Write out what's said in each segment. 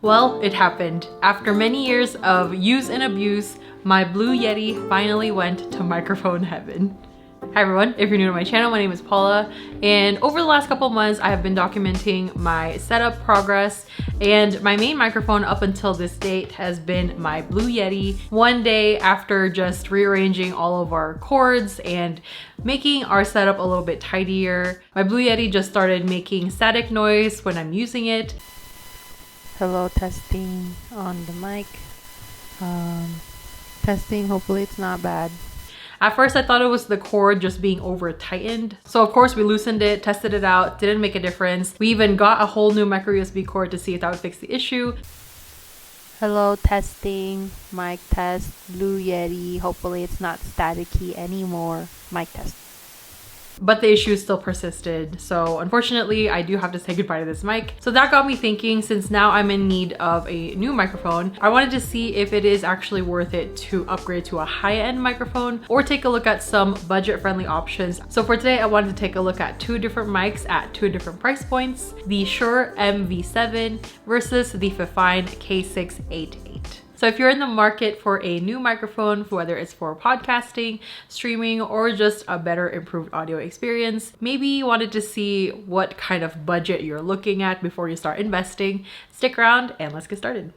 Well, it happened. After many years of use and abuse, my Blue Yeti finally went to microphone heaven. Hi everyone, if you're new to my channel, my name is Paula, and over the last couple months I have been documenting my setup progress, and my main microphone up until this date has been my Blue Yeti. One day after just rearranging all of our cords and making our setup a little bit tidier, my Blue Yeti just started making static noise when I'm using it. Hello, testing on the mic. Testing, hopefully it's not bad. At first I thought it was the cord just being over tightened. So of course we loosened it, tested it out, didn't make a difference. We even got a whole new micro USB cord to see if that would fix the issue. Hello, testing, mic test, Blue Yeti. Hopefully it's not staticky anymore. Mic test. But the issue still persisted. So unfortunately, I do have to say goodbye to this mic. So that got me thinking, since now I'm in need of a new microphone, I wanted to see if it is actually worth it to upgrade to a high-end microphone or take a look at some budget-friendly options. So for today, I wanted to take a look at two different mics at two different price points, the Shure MV7 versus the Fifine K688. So if you're in the market for a new microphone, whether it's for podcasting, streaming, or just a better improved audio experience, maybe you wanted to see what kind of budget you're looking at before you start investing, stick around and let's get started.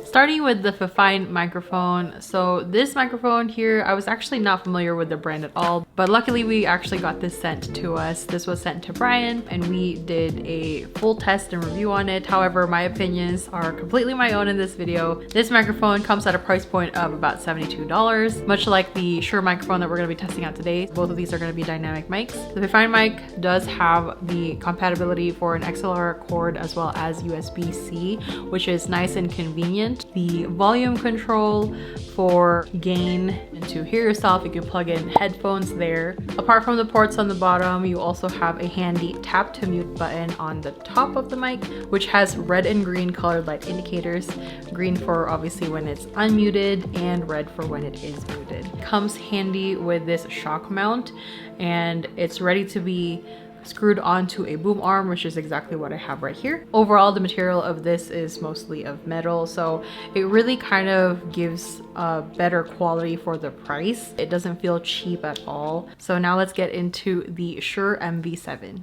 Starting with the Fifine microphone. So this microphone here, I was actually not familiar with the brand at all, but luckily we actually got this sent to us. This was sent to Brian and we did a full test and review on it. However, my opinions are completely my own in this video. This microphone comes at a price point of about $72, much like the Shure microphone that we're gonna be testing out today. Both of these are gonna be dynamic mics. The Fifine mic does have the compatibility for an XLR cord as well as USB-C, which is nice and convenient. The volume control for gain and to hear yourself, you can plug in headphones there. Apart from the ports on the bottom, you also have a handy tap to mute button on the top of the mic, which has red and green colored light indicators. Green for obviously when it's unmuted and red for when it is muted. Comes handy with this shock mount and it's ready to be screwed onto a boom arm, which is exactly what I have right here. Overall, the material of this is mostly of metal, so it really kind of gives a better quality for the price. It doesn't feel cheap at all. So now let's get into the Shure MV7.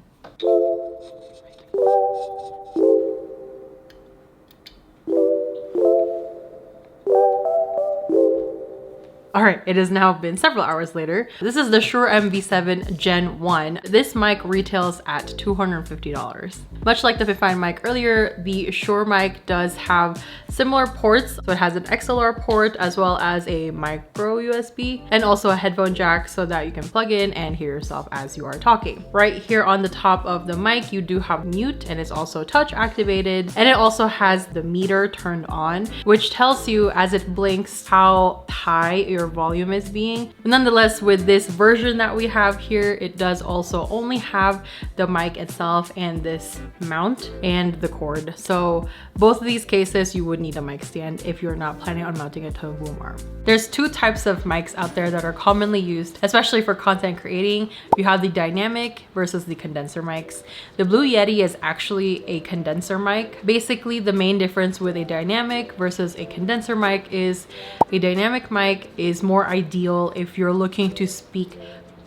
All right, it has now been several hours later. This is the Shure MV7 Gen 1. This mic retails at $250. Much like the Fifine mic earlier, the Shure mic does have similar ports. So it has an XLR port as well as a micro USB and also a headphone jack so that you can plug in and hear yourself as you are talking. Right here on the top of the mic, you do have mute and it's also touch activated. And it also has the meter turned on, which tells you as it blinks how high your volume is being. But nonetheless, with this version that we have here, it does also only have the mic itself and this mount and the cord. So both of these cases, you would need a mic stand if you're not planning on mounting it to a boom arm. There's two types of mics out there that are commonly used, especially for content creating. You have the dynamic versus the condenser mics. The Blue Yeti is actually a condenser mic. Basically, the main difference with a dynamic versus a condenser mic is a dynamic mic is more ideal if you're looking to speak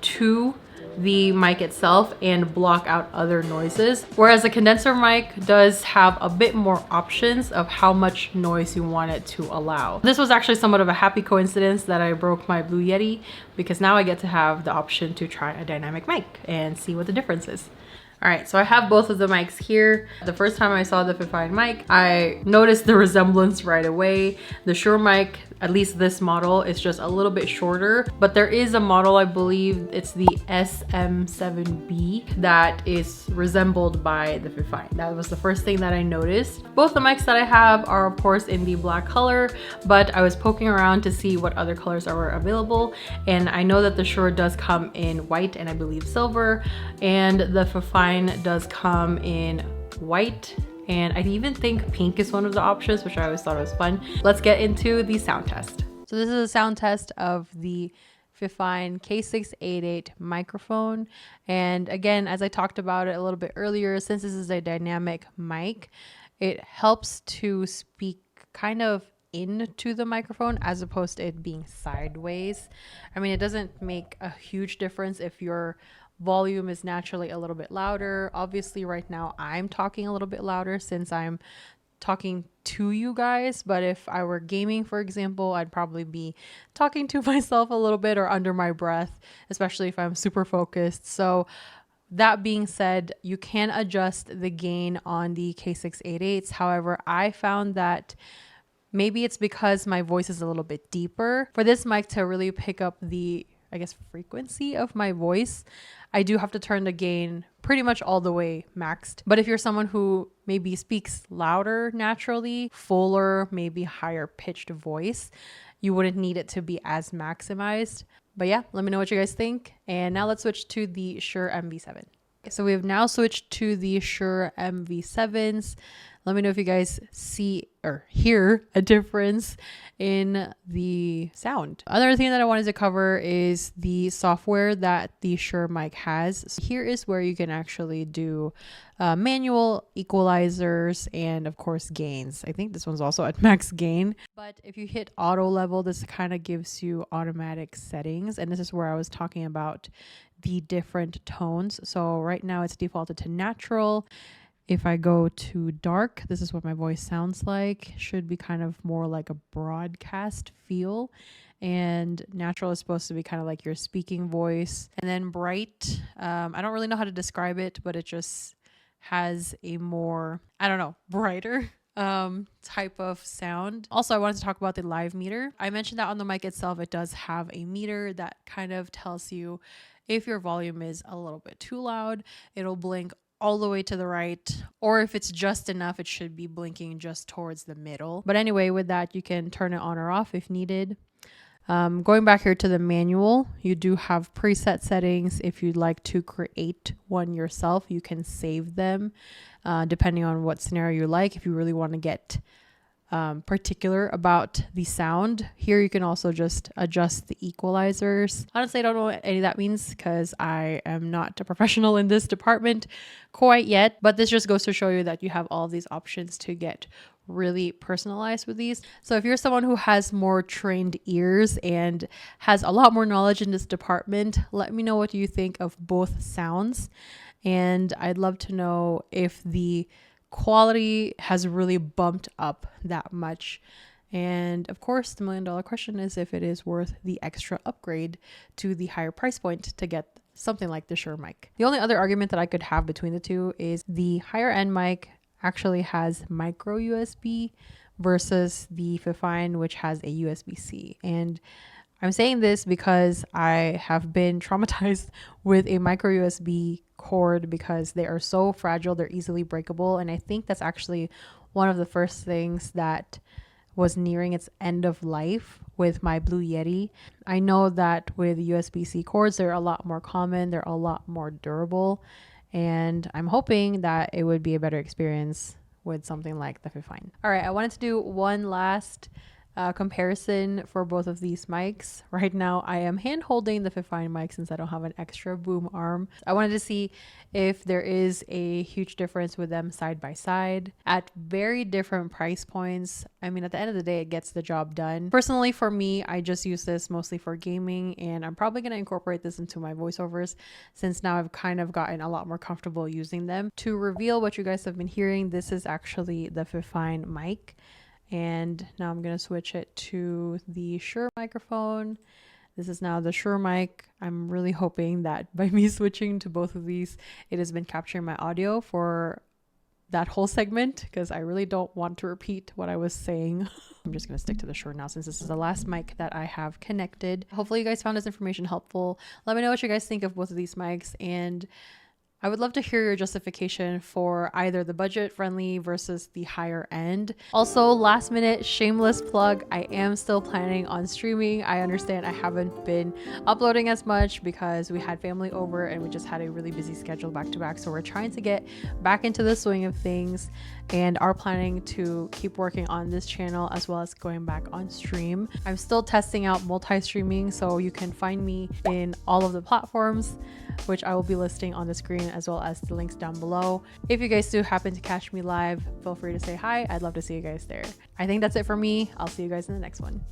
to the mic itself and block out other noises, whereas a condenser mic does have a bit more options of how much noise you want it to allow. This was actually somewhat of a happy coincidence that I broke my Blue Yeti, because now I get to have the option to try a dynamic mic and see what the difference is. All right, so I have both of the mics here. The first time I saw the Fifine mic, I noticed the resemblance right away. The Shure mic, at least this model, is just a little bit shorter, but there is a model, I believe it's the SM7B, that is resembled by the Fifine. That was the first thing that I noticed. Both the mics that I have are of course in the black color, but I was poking around to see what other colors are available. And I know that the Shure does come in white and I believe silver, and the Fifine does come in white, and I even think pink is one of the options, which I always thought was fun. Let's get into the sound test. So this is a sound test of the Fifine K688 microphone. And again, as I talked about it a little bit earlier, since this is a dynamic mic, it helps to speak kind of into the microphone as opposed to it being sideways. I mean, it doesn't make a huge difference if your volume is naturally a little bit louder. Obviously, right now I'm talking a little bit louder since I'm talking to you guys, but if I were gaming, for example, I'd probably be talking to myself a little bit or under my breath, especially if I'm super focused. So that being said, you can adjust the gain on the K688s. However, I found that maybe it's because my voice is a little bit deeper. For this mic to really pick up the, I guess, frequency of my voice, I do have to turn the gain pretty much all the way maxed. But if you're someone who maybe speaks louder naturally, fuller, maybe higher pitched voice, you wouldn't need it to be as maximized. But yeah, let me know what you guys think. And now let's switch to the Shure MV7. So we have now switched to the Shure MV7s. Let me know if you guys see or hear a difference in the sound. Another thing that I wanted to cover is the software that the Shure mic has. So here is where you can actually do manual equalizers and of course gains. I think this one's also at max gain. But if you hit auto level, this kind of gives you automatic settings. And this is where I was talking about the different tones. So right now it's defaulted to natural. If I go to dark, this is what my voice sounds like. Should be kind of more like a broadcast feel. And natural is supposed to be kind of like your speaking voice. And then bright, I don't really know how to describe it, but it just has a more, I don't know, brighter type of sound. Also, I wanted to talk about the live meter. I mentioned that on the mic itself, it does have a meter that kind of tells you if your volume is a little bit too loud. It'll blink all the way to the right, or if it's just enough, it should be blinking just towards the middle. But anyway, with that, you can turn it on or off if needed. Going back here to the manual, you do have preset settings. If you'd like to create one yourself, you can save them depending on what scenario you like. If you really want to get particular about the sound, here you can also just adjust the equalizers. Honestly, I don't know what any of that means because I am not a professional in this department quite yet, but this just goes to show you that you have all these options to get really personalized with these. So if you're someone who has more trained ears and has a lot more knowledge in this department, let me know what you think of both sounds. And I'd love to know if the quality has really bumped up that much. And of course, the $1,000,000 question is if it is worth the extra upgrade to the higher price point to get something like the Shure mic. The only other argument that I could have between the two is the higher end mic actually has micro USB versus the Fifine, which has a USB-C. And I'm saying this because I have been traumatized with a micro USB cord because they are so fragile, they're easily breakable. And I think that's actually one of the first things that was nearing its end of life with my Blue Yeti. I know that with USB-C cords, they're a lot more common, they're a lot more durable, and I'm hoping that it would be a better experience with something like the Fifine. All right, I wanted to do one last comparison for both of these mics. Right now I am hand holding the Fifine mic since I don't have an extra boom arm. I wanted to see if there is a huge difference with them side by side at very different price points. I mean, at the end of the day, it gets the job done. Personally, for me, I just use this mostly for gaming, and I'm probably going to incorporate this into my voiceovers since now I've kind of gotten a lot more comfortable using them. To reveal what you guys have been hearing, this is actually the Fifine mic. And now I'm going to switch it to the Shure microphone. This is now the Shure mic. I'm really hoping that by me switching to both of these, it has been capturing my audio for that whole segment because I really don't want to repeat what I was saying. I'm just going to stick to the Shure now since this is the last mic that I have connected. Hopefully you guys found this information helpful. Let me know what you guys think of both of these mics, and I would love to hear your justification for either the budget friendly versus the higher end. Also, last minute shameless plug, I am still planning on streaming. I understand I haven't been uploading as much because we had family over and we just had a really busy schedule back to back. So we're trying to get back into the swing of things and are planning to keep working on this channel as well as going back on stream. I'm still testing out multi-streaming, so you can find me in all of the platforms, which I will be listing on the screen as well as the links down below. If you guys do happen to catch me live, feel free to say hi. I'd love to see you guys there. I think that's it for me. I'll see you guys in the next one.